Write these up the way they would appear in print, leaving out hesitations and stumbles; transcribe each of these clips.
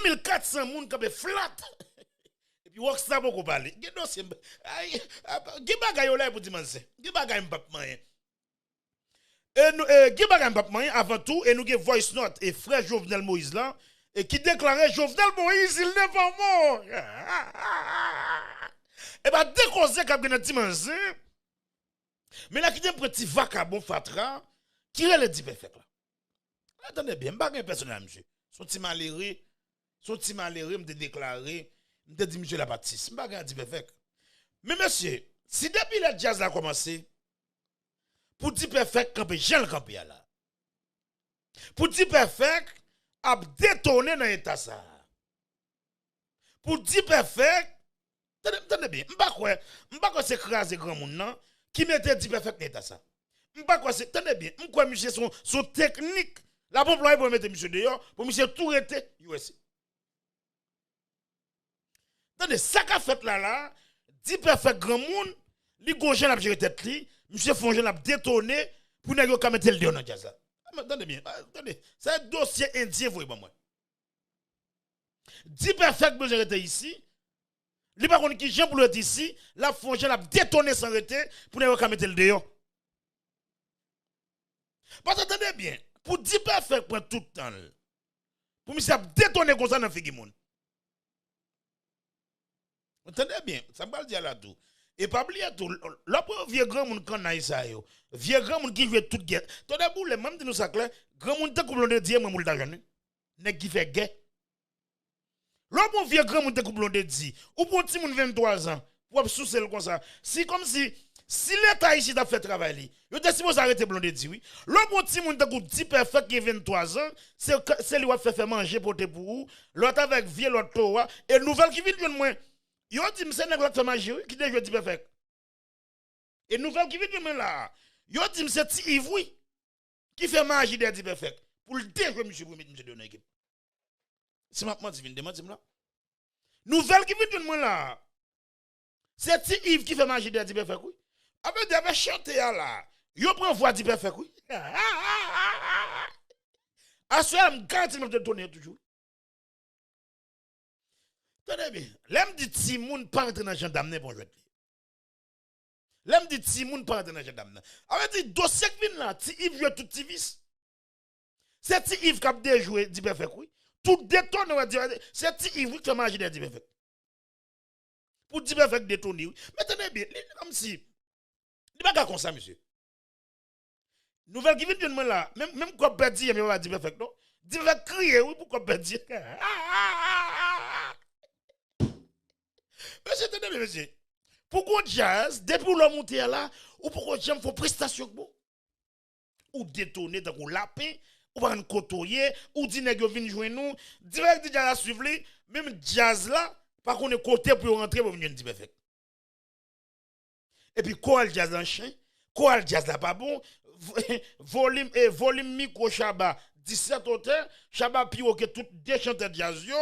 3400 moun qui flat. Et puis Rockstar beaucoup parler. Gen dossier gen bagay yo là pour dimanche. Gen bagay m'pap moyen. Et nous gen bagay m'pap moyen avant tout et nous gen voice note et frère Jovenel Moïse là et qui déclarait Jovenel Moïse il n'est pas mort. Et bah dès qu'on sait qu'a gen dimanche. Mais là qui est un petit vacabon fatra qui est le dit perfect là. Attendez bien, m'pa gen personnel monsieur. Son petit malheureux me déclaré me dit monsieur la Baptiste, m'pa gen dit perfect. Mais monsieur, si depuis le jazz a commencé pour dire perfect camper Jean le camper là. Pour dire perfect a détonné dans état ça. Pour dire perfect, attendez bien, m'pa quoi c'est craser grand monde non qui mettait dit perfect dans état ça. M'pa quoi c'est attendez bien, m'quoi monsieur son technique la pompe pour mettre monsieur dehors pour monsieur tout rester USA. Attendez ça qu'a fait là dit perfect grand monde li gonjen la gérer tête li monsieur Fonjen a détonné pour nèg yo ka mettre le dehors dans jazz. Attendez bien, attendez, c'est un dossier indien voyez moi. Dit perfect besoin rester ici. Li pa konn ki Jean pour être ici, la Fonjen a détonné sans rester pour nèg yo ka mettre le dehors. Parce que attendez bien, pour dire perfect prend tout le temps. Pour monsieur détonner comme ça dans figi moun. Entendez bien, ça me dire là tout. Et pas oublier tout, l'autre vieux grand moun kan na ça yo. Vieux grand moun qui joue toute guerre. Tandis boule même dit nous ça clair, grand moun te couple de Dieu moi moul d'argent. Nèg qui fait guerre. L'autre vieux grand moun te couple de Dieu. Ou pour petit moun 23 ans, pour sous comme ça. Si comme si l'état ici t'a fait travail li, yo te supposé arrêter blondé dit oui. L'autre petit moun te couple 10 perfect qui 23 ans, c'est lui qui fait manger pour vous. L'autre avec vieux l'autre toi et nouvelle qui vient de moi. Yo dit m'se nèg l'autre fait manger qui déjà dit perfect. Et nouvelle qui vient de moi là. Yo dit m'se ti Yves oui qui fait magie de dit perfect pour le déjouer monsieur pour mettre monsieur dans l'équipe. Si m'a dit vinn demander là. Nouvelle qui vient de moi là. C'est ti Yves qui fait magie de dit perfect oui. Avec des chanter là. Yo prend voix dit perfect oui. A ce me garantit me de donner toujours. Tenez bien, l'aime dit ti moun pas rentrer dans gendarme pour jouer. L'aime dit ti moun pas rentrer dans gendarme. Avec dit dossier qui vient là, ti Yves joue tout ti vis. C'est ti Yves qui a déjoué dit perfect oui. Tout détonne on va dire c'est ti Yves qui fait magie dit perfect. Pour dit perfect détonner oui. Mais tenez bien, comme si il pas comme ça monsieur. Nouvelle qui vient de moi là, même quoi perdre mais va dire perfect non. Dit va crier oui pourquoi perdre. Monsieur, tenez, monsieur. Pourquoi jazz, depuis l'homme monté là, ou pourquoi j'aime faut prestation bon? Ou détonner dans un lapin, ou pas un côtoyer, ou dit nèg yo vinn joindre nous, direct déjà la suivre même jazz là, pas qu'on est côté pour rentrer pour venir dire perfect. Et puis quoi le jazz en chien, quoi le jazz là pas bon, volume micro Chaba 17 auteurs, Chaba pire que tout des chanteurs jazz yo.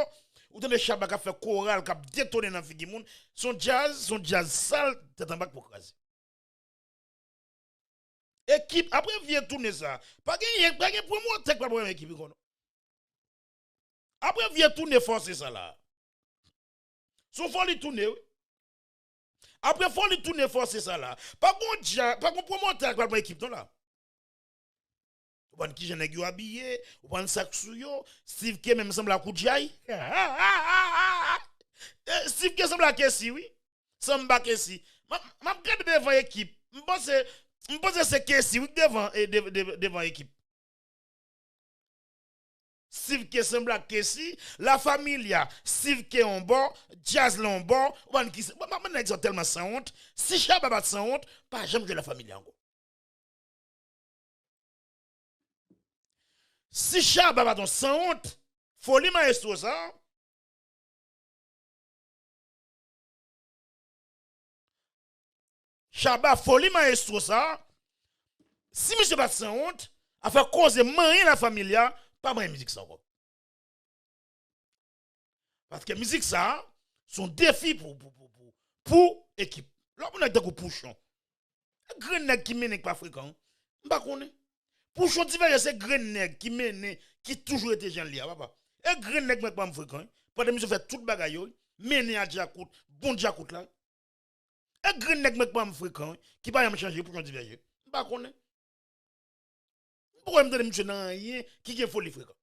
Ou dans les Chaba qui fait choral, qui a détonné dans figi moun, son jazz sale, tête en bas pour craser. Équipe, après vient tourner ça. Pas gagner pour moi, t'es pas pour équipe. Après vient tourner forcer ça là. Son faut lui tourner. Après faut lui tourner forcer ça là. Pas qu'on promoteur pas pour équipe non là. Ou pas qui j'en ai habillé, ou pas un sac sou yo, Steve K même semble à coup de jaille. Steve K semble à Kessi, oui. Semble à Kessi. M'a regarde devant équipe. M'pose c'est Kessi, oui, devant équipe. Steve K semble à Kessi, la familia, Steve K en bord, Jazz en bord, ou pas qui c'est tellement sans honte. Si Chaba bat sans honte, pas jamais que la familia encore. Si Chaba va sans honte, folie maestro ça. Chaba folie maestro ça. Si monsieur va sans honte, a fait causer manger la familia, pas moins musique ça encore. Parce que musique ça, son défi pour équipe. Là on a des pouchons. Grenade qui mène pas fréquent. M'pa connaît. Pouchon divers c'est grenade qui mène qui toujours été gens lié papa. Et grand nèg mec pas fréquent. Pendant monsieur fait toute bagaille yo, mené à Djakout, bon Djakout là. Et grand nèg mec pas fréquent qui pas me changer pour qu'on diverger. Pas connaît. Pourquoi me donner monsieur nan rien qui est folie fréquent.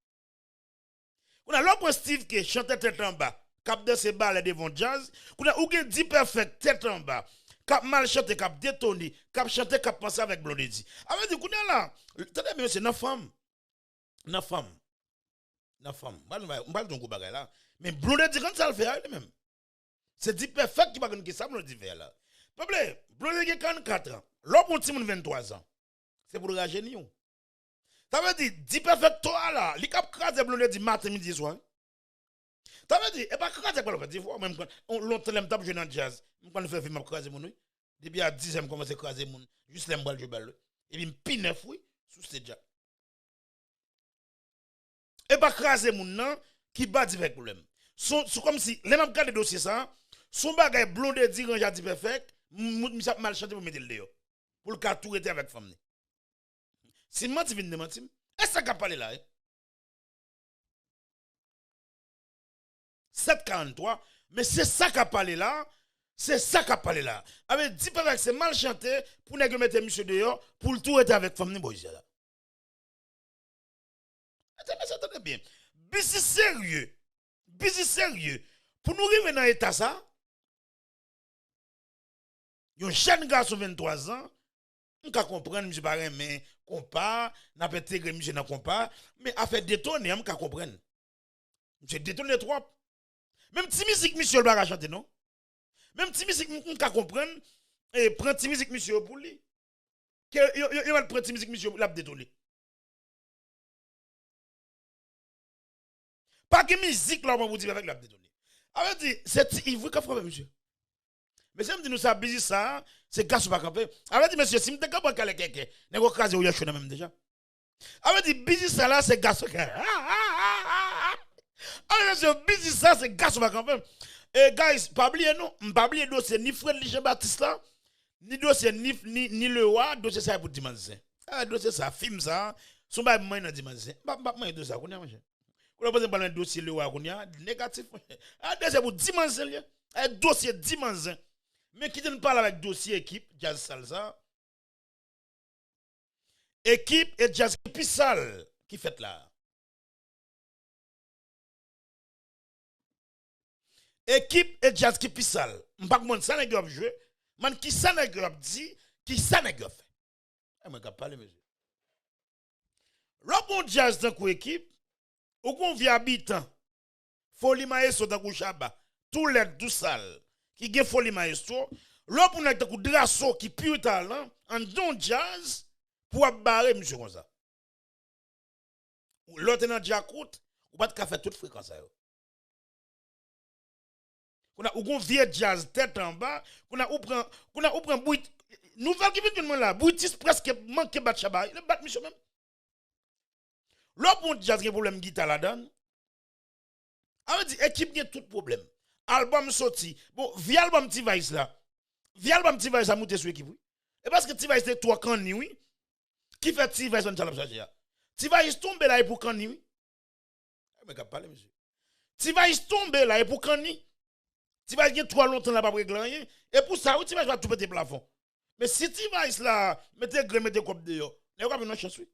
On a l'autre Steve qui chantait tête en bas, cap de ses balles devant jazz, on a ou gen 10 perfect tête en bas. Cap mal chanté, cap détonné, cap chanté, cap pensé avec Blondedi. Avec dit qu'on est là, attendez mais c'est une femme. Une femme. Une femme. On parle d'un gros bagay là. Mais Blondedi quand ça le fait lui même. C'est 10 perfect qui va gagner ça Blondedi fait là. Problème, Blondedi a 44 ans. L'autre petit moun 23 ans. C'est pour le rajeunir. Ça veut dire, 10 perfect toi là, li kap krasé Blondedi matin midi soir. Ça veut dire, et pas krasé quoi le fait, des fois même on longtemps l'aime tape jouer dans jazz. Quand on fait film krasé mon oui. Depuis à 10 ans commence à krasé mon, juste l'aime balle jouer balle. Et puis pine oui, sous c'est déjà. Et pas krasé mon non qui bat avec problème. C'est comme si les mêmes cas de dossier ça, son bagay Blondedi range 10 perfect, m'sa mal chanté pour mettre le dehors. Pour le cas tout était avec femme. Si menti vient de mentir, est-ce que ça parlé là? 743, mais c'est ça qu'a parlé là. C'est ça qu'a parlé là. Avec 10 personnes, c'est mal chanté pour ne mettre monsieur dehors, pour le tout être avec femme ni boys là. Attendez bien. Bisi sérieux. Bisi sérieux. Pour nous arriver dans l'état ça, un jeune garçon de 23 ans, on peut comprendre, monsieur Barren, mais compas, n'a pas intégré monsieur dans compas, mais à faire détonner, on peut comprendre. Monsieur détonné trop. Même si musique monsieur le va chanter non. Même si musique on peut comprendre et prend si musique monsieur pour lui. Que il va prendre si musique monsieur l'a détonner. Pas que musique là on vous dire avec l'a détonner. Avec dit c'est il veut qu'a faire monsieur. Mais si me dit nous ça busy ça, c'est gars pas camper. Avec dit monsieur si me t'es capable caler quelqu'un, n'est pas casé ou y a même déjà. Avec dit busy ça là c'est gars alors, je busy ça, c'est gars sur ma campagne. Et guys, pas oublier non, pas oublier dossier ni Fred Jean-Baptiste là, ni dossier ni le roi, dossier ça pour dimanche. Ah, dossier ça, film ça, son ba moi dans dimanche. Pas moi de ça, qu'on a manger. On a besoin de dossier le roi qu'on a négatif. Ah, dossier pour dimanche là. Un dossier dimanche. Mais qui ne parle avec dossier équipe Jazz Salsa. Équipe et Jazz Pissal qui fait là. Équipe et jazz qui pissal. M'pas comment ça nèg jouer. Man qui ça nèg dit, qui ça nèg fait. Eh moi parler monsieur. L'autre jazz dans ko équipe, ou qu'on vient habitant. Folie maestro dans ko chaba. Tout l'air tout sale. Qui gen folie maestro, l'autre nèg dans ko drasso qui pure talent en don jazz pour barrer monsieur comme ça. L'autre dans Djakout, ou pas de faire toute fréquence ça. On a un vieux jazz tête en bas, on a ou prend bruit nouvelle qui vient de là, bruitis presque manqué bat chaba, il bat monsieur même. L'autre bon jazz qui a problème guitare là-dedans. A dit équipe qui a tout problème. Album sorti. Bon, via album T-Vice là. Via album T-Vice a monté sur équipe oui. Et parce que T-Vice était toi quand ni oui. Qui fait T-Vice on challenge ça. T-Vice tombe là pour quand ni oui. Mais qu'a parler monsieur. T-Vice tombe là pour quand ni. Tu vas gagner trop longtemps là pas régler rien et pour ça tu vas tout péter plafond. Mais si tu vas là mettez gré mettez comme dehors, il y a pas une chance oui.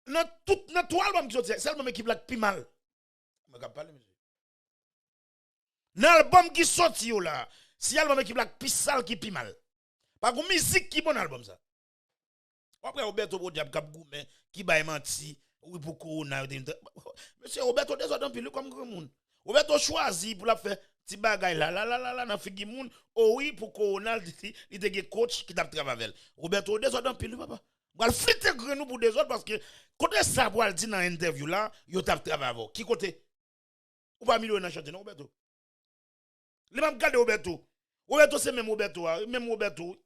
Dans tout album qui sorti, c'est l'album qui blague plus mal. Mais pas parler monsieur. Dans l'album qui sorti là, c'est l'album qui blague plus sale qui plus mal. Pas une musique qui bon album ça. Après Roberto Bodiab cap goumé qui baille menti oui pour corona. Monsieur Roberto désordre pile comme grand monde. Roberto choisi pour la faire ti bagay là dans figi moun oh oui pour corona il te coach qui t'a travaillé avec Roberto désordre pile papa va flitter grenou pour des autres parce que côté ça pour dire dans interview là yo t'a travaillé avec qui côté ou pas million dans chanter non Roberto les même garder Roberto c'est même Roberto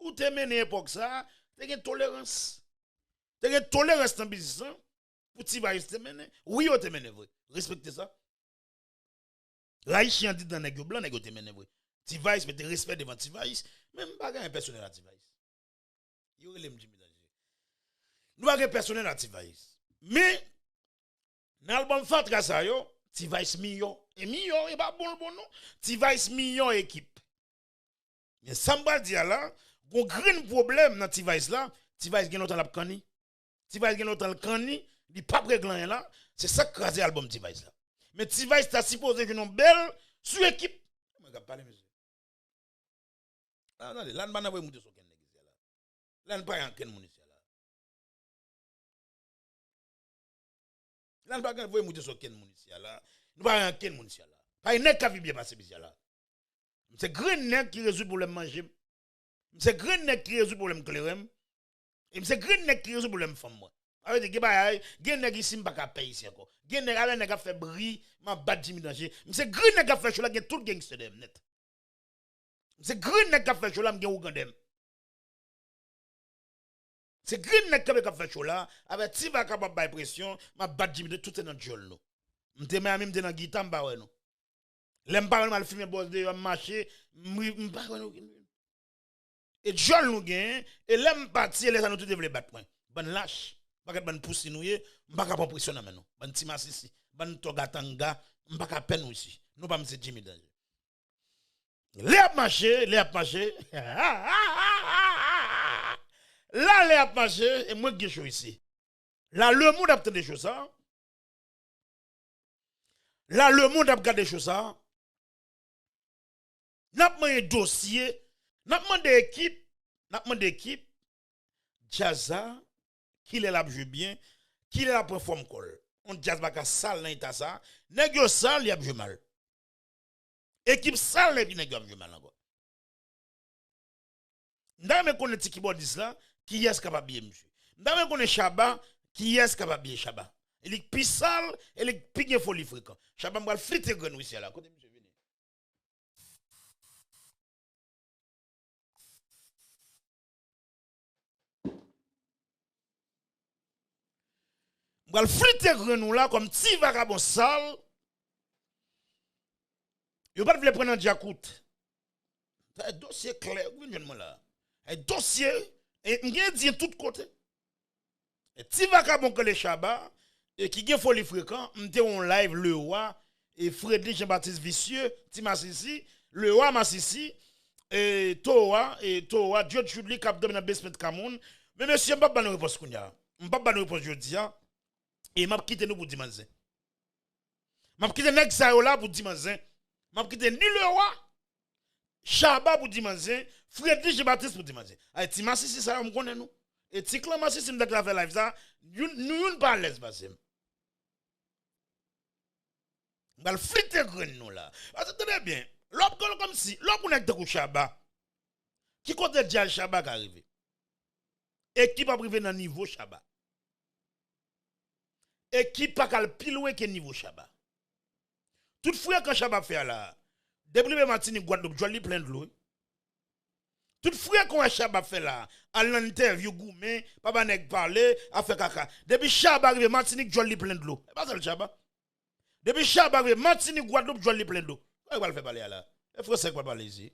ou te mené époque ça t'as une tolérance dans business pour ti va te mener oui ou te mener vrai respectez ça. Raïchien dit dans nèg blanc nèg te mené vrai. T-Vice mettez respect devant T-Vice, même pas un personnel à T-Vice. Yo relem di mesdames. Nous pas un personnel à T-Vice. Mais Dans l'album Fatra ça yo, T-Vice million. Et million, et pas bon non. T-Vice million équipe. Mais ça me dire là, gon grand problème dans T-Vice là, T-Vice gen longtemps la kani. T-Vice gen longtemps le kani, il pas réglant là, c'est ça qui crase l'album T-Vice là. Mais T-Vice t'a supposé que non belle sous équipe. Je vais parler monsieur. Ah non, là on va pas monter sur ken nèg là. Là on pas en ken moun ici là. Là on pas en monter sur ken moun ici là. Nous pas en ken moun ici là. Pas un nèg qui vit bien passer ici là. C'est grand nèg qui résout problème manger. C'est grand nèg qui résout problème clairem. Et c'est grand nèg qui résout problème femme moi. Avec des gars, gen nèg ici pas ka payer ici encore. Gen nèg avec nèg a fait bri, m'a bat Jimmy danger. C'est grand nèg a fait chola gen tout gangster dem net. C'est grand nèg a fait chola gen Ougandem. C'est grand nèg a fait chola avec ti va capable bay pression, m'a bat Jimmy de tout est dans jol nous. M'te même dans guitar m'pa ouais nous. L'aime pas mal filmer boss de marcher, m'pa ouais nous. Et jol nous gen et l'aime parti les nous tout devait battre point. Bonne lâche. Pas ban poussi nous m'pa ka prendre pression nan nous. Ban ti masisi, ban togatanga, m'pa ka peine aussi. Nous pas m'se Jimmy danger. Les ap marché. Là, les ap marché, et moi qui suis ici. Là, le monde a des choses ça. Là, le monde a des choses ça. N'a pas un dossier, n'a pas d'équipe, Jazza, qui est là jouer bien, qui est là pour forme col. On jazz pas sale dans l'état ça, nèg yo sale, il a joué mal. Équipe sale, et puis nèg yo joué mal encore. Ndame connaît ti keyboardiste là, qui est capable bien monsieur. Ndame connaît Chaba, qui est capable bien Chaba. Il est plus sale, il est plus bien folie fréquent. Chaba m'a fliter grand ici là, côté monsieur venez. M'a fliter grand là comme ti vagabond sale. Yo pas vle prendre en diakout. Un dossier clair, oui là. Un dossier et m'gen dit tout côté. Et ti vagabond que les Chaba et qui gen folie fréquent, m'te on live le roi et Frédéric Jean-Baptiste Vicieux, ti Massissi, le roi Massissi et Toa Dieu Chudli cap dans basement Cameroun. Mais monsieur m'pa ba réponse kounya. M'pa ba réponse jodi et m'a quitté nous pour dimanche. M'a quitté nèg sa yo là pour dimanche. M'a quitté ni le roi Chaba pour dimanche, Frédéric Jean-Baptiste pour dimanche. Ay ti Massissi ça on connaît nous. Et ti clan Massissi m'dak la faire live ça, nous pas à l'aise passer. M'al fliter gren nous là. Attendez bien. L'op comme si l'op on est de Chaba. Qui côté déjà Chaba qui arrivé. Équipe a privé dans niveau Chaba. Équipe pas qu'al plus loin que niveau Chaba. Toutefois quand Chaba fait là, depuis Martinique Guadeloupe, joli plein de l'eau. Toutefois quand Chaba fait là, à l'interview goumé, papa nèg parler, a fait caca. Depuis Chaba arrive Martinique joli plein de l'eau. Pas ça le Chaba. Depuis Chaba arrive Martinique Guadeloupe joli plein de l'eau. Pourquoi il va le faire parler là? Il faut que parler ici.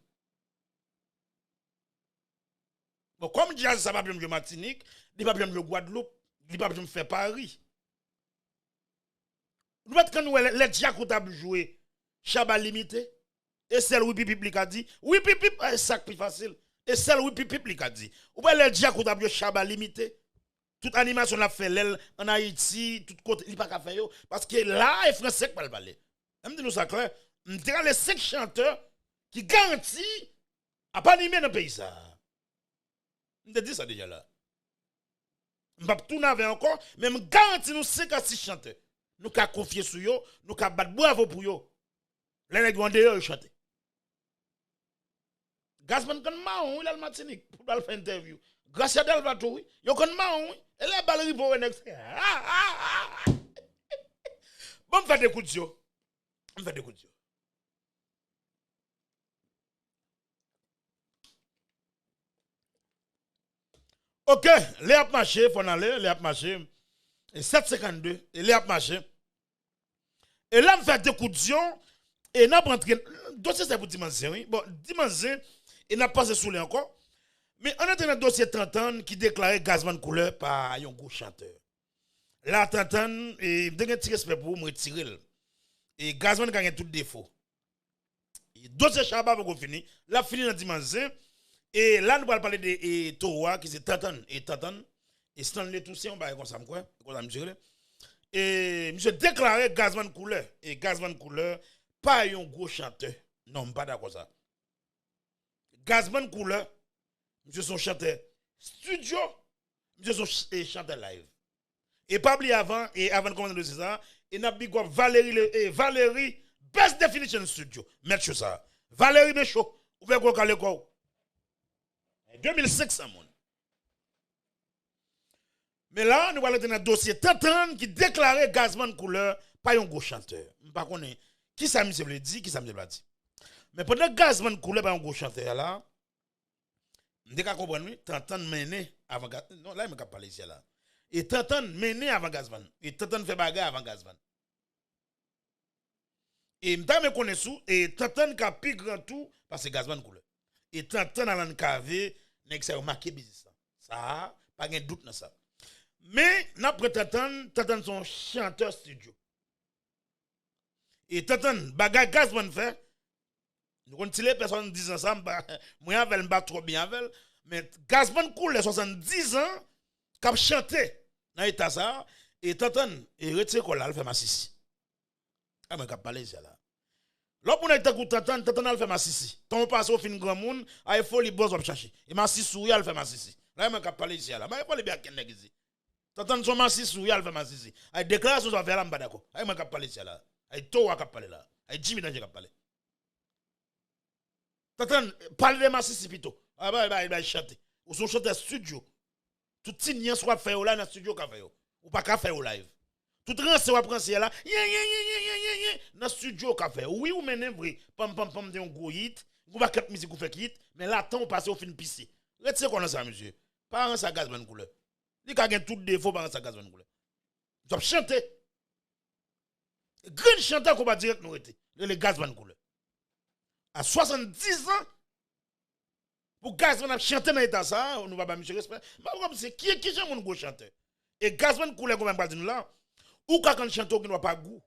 Bon, comme Jazz ça va bien jouer Martinique, il va bien jouer Guadeloupe, il va bien faire Paris. Nous quand nous les Diakout a joué Chaba limité et celle où Pipi a dit oui Pipi ça plus facile et celle où Pipi a dit ou pas les Diakout a joué Chaba limité toute animation l'a fait l'aile en Haïti tout côté il pas qu'à faire parce que là et français pas le parler même nous ça clair on les 5 chanteurs qui garantissent à pas animer dans le pays ça on te dit ça déjà là on va tout n'avoir encore mais on garantit nous 5 à 6 chanteurs nous ka confier sur yo, nous ka battre bravo pour yo. Les nèg vont dehors chanter. Gasman kon maon il a le Martinique pour faire interview. Grâce à Delva tout oui, yo kon maon et la balle rivo next. Bon fait des coups de yo. On fait des coups de yo. OK, les a marché, faut aller, les a marché. Et 752, et les a marché. Et là, on fait des coups de et n'a pas entré. Dossier, c'est pour dimanche, oui. Bon, dimanche, et n'a pas passé sous les encore. Mais on a un dossier 30 ans qui déclarait Gazman couleur par un gros chanteur. là t'entends et me donne un petit respect pour me retirer. Et Gazman gagne tout défaut. Dossier Chaba pour finir, là fini dans dimanche et là nous allons parler de Towa qui c'est Tantan et Stanley Toussaint on va comme ça quoi, comme ça monsieur. Et monsieur déclaré Gazman couleur et Gazman couleur pas un gros chanteur. Non, pas d'accord ça. Gazman couleur monsieur son chanteur studio, monsieur son chanteur live. Et pas oublier avant de commencer de ça, et n'a big up Valérie Best Definition Studio. Mettez ça. Valérie Béchaud, vous pouvez quoi caler quoi? 2500 moun. Mais là, nous allons dans un dossier Tantan qui déclarait Gazman couleur pas un gros chanteur. Par contre, qui ça me veut dire, qui ça me veut dire. Mais pendant Gazman couleur pas un gros chanteur là, vous devez comprendre, Tantan mené avant Gazman. Non, là, il m'a parlé ici là. Et Tantan mené avant Gazman. Et Tantan fait bagarre avant Gazman. Et m'ta me connaît sous et Tantan ka pi grand tout parce que Gazman couleur. Et Tantan a l'encavé nek ça marqué business. Ça pas de doute dans ça. Mais n'après Tantan son chanteur studio. Et Tantan bagarre Gazman fait nous continuons personne 10 ans ça moi avec pas trop bien avec mais Gazman couleur 70 ans cap chanter dans état ça et Tantan et retire quoi là il fait massissi. Ah mais cap parler ça là. L'autre monde est Tantan al fait massissi. Ton passe au fin grand monde, il faut les boss op chercher. Et massissi ou il fait massissi. Là il m'a parler ici là. Mais il faut les bien ken nèg ici. Tantan son massissi ou il fait massissi. Ay déclaration ça faire là m'pa d'accord. Il m'a parler ici là. Ay to wa parler là. Ay Jimmy Danger parler. Tantan parler de massissi plutôt. Ah bah chanter. Ou son chanteur studio. Tout tignan soit fait là dans studio ka fait ou pas ka fait au live. Tout rense ou apprend là. Dans studio ka fait. Oui ou men vrai. Pam de un gros hit. Vous va quatre musique ou fait hit, mais là temps passé au fin pisser. Retire qu'on ça monsieur. Pas en sa Gazman couleur. Il ka gen tout défaut par en sa Gazman couleur. Tu chanter. Grand chanteur qu'on va direct nous était. Le Gazman couleur. À 70 ans pour Gazman a chanter dans état ça, on nous va pas monsieur respect. Mais comme c'est qui j'aime mon gros chanteur. Et Gazman couleur comme pas dire là. Ou quand chanteur qui n'a pas goût.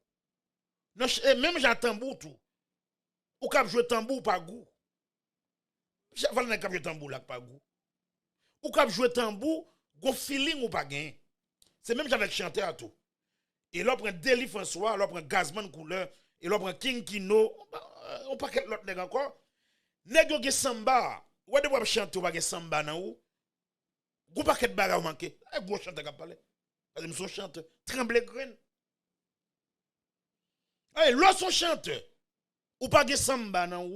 Même j'ai tambour tout. Ou quand jouer tambour pas goût. J'ai fallu quand jouer tambour là pas goût. Ou quand jouer tambour, go feeling ou pas gain. C'est même avec chanteur tout. Et là prend Deli François, là prend Gazman couleur, et là prend King Kino, on pas quel l'autre nèg encore. Nèg yo gen samba. Ou de chanter ou pas gen samba nan ou. Go pas quel bagarre manqué. Eh gros chanteur qui parler. Parce que son chanteur tremble grain. Hey, lorsqu'on chanteur, ou pas de samba nan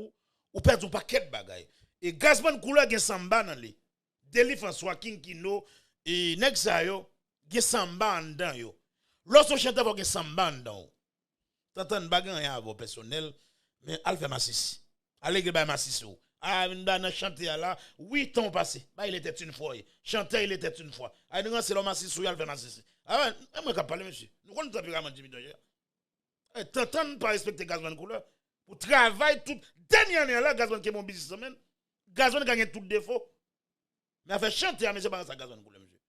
ou perd un paquet de bagaille. Et Gazman couleur gen samba nan li. Deli François King Kino et nek sa yo gen samba en dan yo. Lorsqu'on chanteur va gen samba en dan. T'entend bagan ya avo personnel mais al fait massissi. Allez ge ba massissi ou. Ah, dans chanter là, 8 ans passé. Bah, il était une fois. Chanteur, il était une fois. Ah, nous, c'est l'homme massissi ou il fait massissi. Ah, ouais, moi, je parle, monsieur. Nous, on ne peut pas dire. T'entends pas respecter Gazman couleur. Pour travailler tout. Dernière année là, Gazman qui est mon business semaine. Gazman gagne tout défaut. Mais elle fait chanter, monsieur, pas ça, Gazman couleur, monsieur.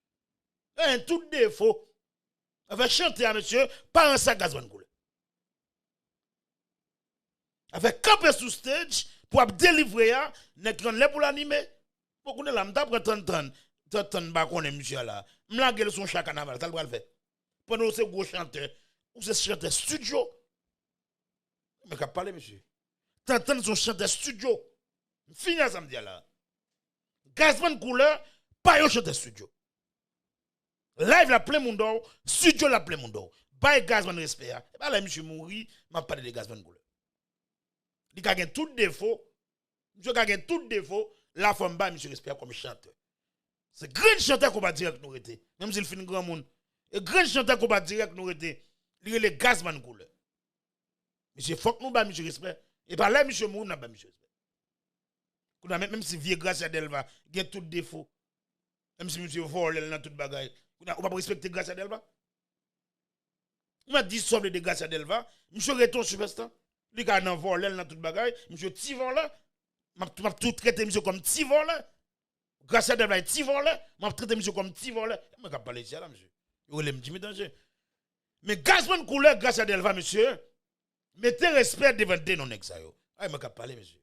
Un tout défaut. Elle fait chanter, monsieur, pas ça, Gazman couleur. Elle fait camper sous stage pour délivrer, ne grand pour l'animer. Pour qu'on ait l'âme d'après tant ba qu'on est monsieur là. M'la gueule son chaque carnaval, ça le faire. Pendant ce gros chanteur, ou ce chanteur studio. Mais qu'a parler monsieur. T'entends son chanteur studio. Fini samedi là. Gazman couleur, pas un chanteur studio. Live la plein monde, studio la plein monde. Bay Gazman respect. Et pas là monsieur mouri, m'a parlé de Gazman couleur. Il a tout défaut. Monsieur a tout défaut. La femme ba monsieur respect comme chanteur. C'est grand chanteur qu'on va direct nous rete. Même s'il finit grand monde. Et grand chanteur qu'on va direct nous rete. Il est le Gazman couleur. Monsieur faut que nous ba monsieur respect. Et par là monsieur moun n'a pas monsieur respect. Même si vieux Gracia Delva, il a tout défaut. Même si monsieur vole dans toute bagaille. On va pas respecter Gracia Delva. On m'a dit sobre de Gracia Delva, monsieur retourne superstar. Lui qui a un vol dans toute bagaille, monsieur Tivon là, m'a tout traité monsieur comme Tivon là. Grâce à des Tivon là, m'a traité monsieur comme Tivon là. Moi pas parler ici là monsieur. Yo l'aime Jimmy Danger. Mais Gazman couleur grâce à Delva monsieur, mettez respect devant des non nèg ça yo. Ay m'a parler monsieur.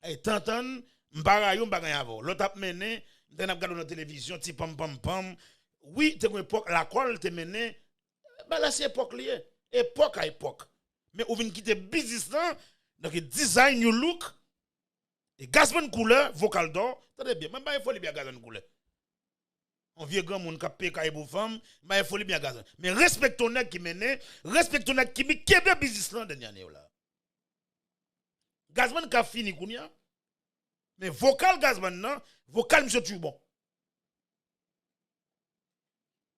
Ay tantan m'bara yo m'bara avant. L'autre a mené, m't'en a regardé dans la télévision, ti pam pam pam. Oui, t'es une époque la colle te mené. Bah là c'est époque liée. Époque à époque. Mais ou vinn quitter business là, donc design you look et Gazman couleur vocal d'or, attendez bien, même pas il faut bien Gazman couleur. On vieux grand monde qui paye caille pour femme, mais il faut bien Gazman. Mais respecte ton nèg qui mène, respecte ton nèg qui kebe business là dernière année là. Gazman ka fini kounya. Mais vocal Gazman non, vocal monsieur toujours bon.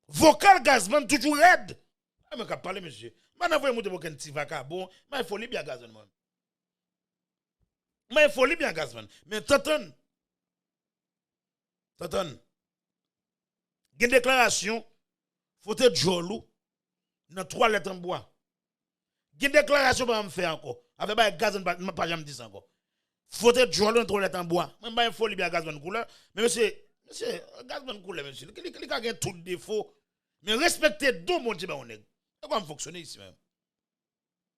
Vocal Gazman toujours raide. Ah mais ka parler monsieur. Man avoye monter pour qu'un petit vaca bon, mais il faut bien Gazman moi. Mais il faut bien Gazman. Mais t'entends. Une déclaration, faut être jolou dans 3 lettres en bois. Une déclaration pas me faire encore. Avec pas Gazman pas jamais dit ça encore. Faut être jolou dans 3 lettres en bois. Même pas il faut bien Gazman couleur. Mais monsieur Gazman couleur monsieur, il a tout défaut. Mais respectez deux mon Dieu on est. Comment fonctionner ici même.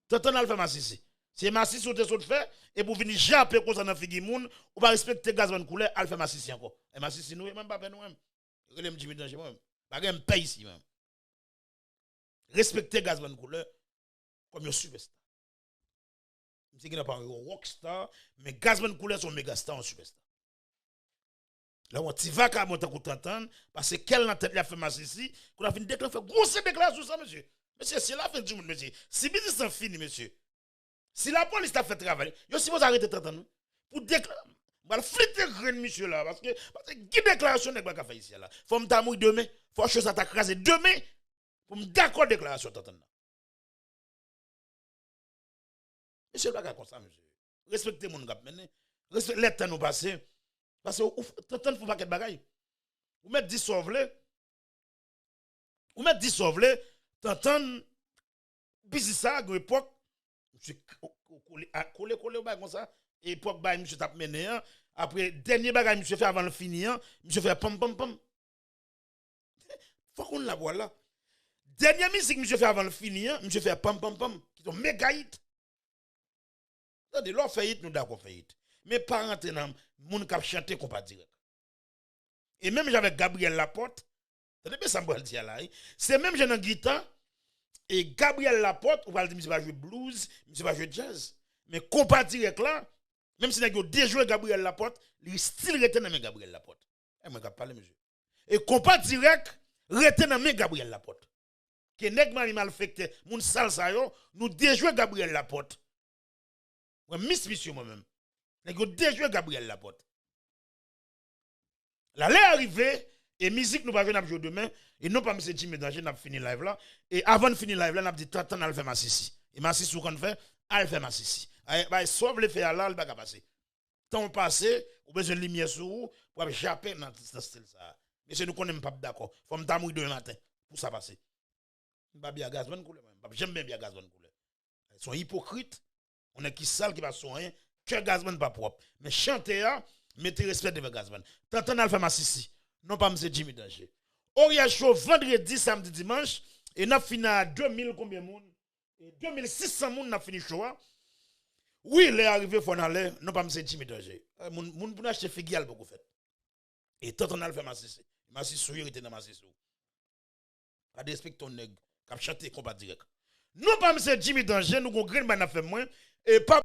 T'entends Alpha Massissi. C'est Massissi ou te saute fait et pour venir japper comme ça dans figi moun, ou pas respecter Gazman couleur Alpha Massissi encore. Et Massissi nous même pas nous même. Relève Jimmy Danger moi même. Pas un pays ici même. Respecter Gazman couleur comme un superstar. C'est qu'il n'a pas un rockstar, mais Gazman couleur son méga star en superstar. Là, on t'y va quand on t'entend, parce que quelle n'a tête la fait Massissi, qu'on a fait une déclaration, grosse déclaration sur ça, monsieur. Monsieur, c'est la fin du monde, monsieur. Si business est fini, monsieur. Si la police a fait travail, yo si vous arrêtez d'entendre, pour déclarer, on va flitter le monsieur là, parce que qui déclaration n'est pas fait ici là. Faut me t'amouiller demain, faut chose à t'accraser demain, pour me d'accord déclaration t'entendre. Monsieur, pas comme ça, monsieur. Respectez mon gars, maintenant. Respectez les temps nous passer. Parce que t'entends faut pas qu'être bagaille. Vous mettez 10 sauvelés. Vous mettez 10 sauvelés, t'entends business ça à époque monsieur collé comme ça époque ba monsieur t'a mené après dernier bagage monsieur fait avant le finir monsieur fait pam pam pam. Faut qu'on la voit là. Dernière musique monsieur fait avant le finir monsieur fait pam pam pam qui sont méga hit. Ça dit l'on fait hit nous d'accord fait hit. Mais pas rentrer dans moun k'ap chanter qu'on pas direct. Et même j'avais Gabriel Laporte, ça me dire là, c'est même j'ai un guitare et Gabriel Laporte, on va dire monsieur va jouer blues, monsieur va jouer jazz. Mais compas direct là, même si n'a déjà joué Gabriel Laporte, il style rete dans Gabriel Laporte. Et moi parler monsieur. Et compas direct rete dans Gabriel Laporte. Que nèg mari malfecté, moun salsa yo, nous déjà joué Gabriel Laporte. Moi miss monsieur moi-même. Nèg yo déjà joué Gabriel Laporte. Là, l'est arrivé, et musique nous va venir jouer demain, et non pas M. Jimmy Danger, n'a fini live là. Et avant de finir live là, n'a dit tant à faire Massissi. Et Massissi, qu'on fait, à faire Massissi. Bah, sauve les faits là, il va passer. Tant passé, ou besoin de lumière sur vous, pour échapper dans ce style ça. Mais si nous connaissons pas d'accord, faut me tamouiller demain matin, pour ça passer. Pas bien Gazman couleur, j'aime bien Gazman couleur. Ils sont hypocrites, on est qui sale qui va soigner, que Gazman pas propre. Mais chanter mettez respect devant Gazman. T'entends Alpha Massissi, non pas M. Jimmy Danger. Oria Show vendredi, samedi, dimanche, et n'a fini à 2000 combien de monde? 2600 moun n'a fini show. Oui, il est arrivé faut aller, non pas M. Jimmy Danger. Moun pour acheter figuial beaucoup fait. Et t'entends Alpha Massissi. Massissi était dans Massissi. Pas de respect ton nèg, cap chanter combat direct. Non pas M. Jimmy Danger, nous avons green man a fait moins et pas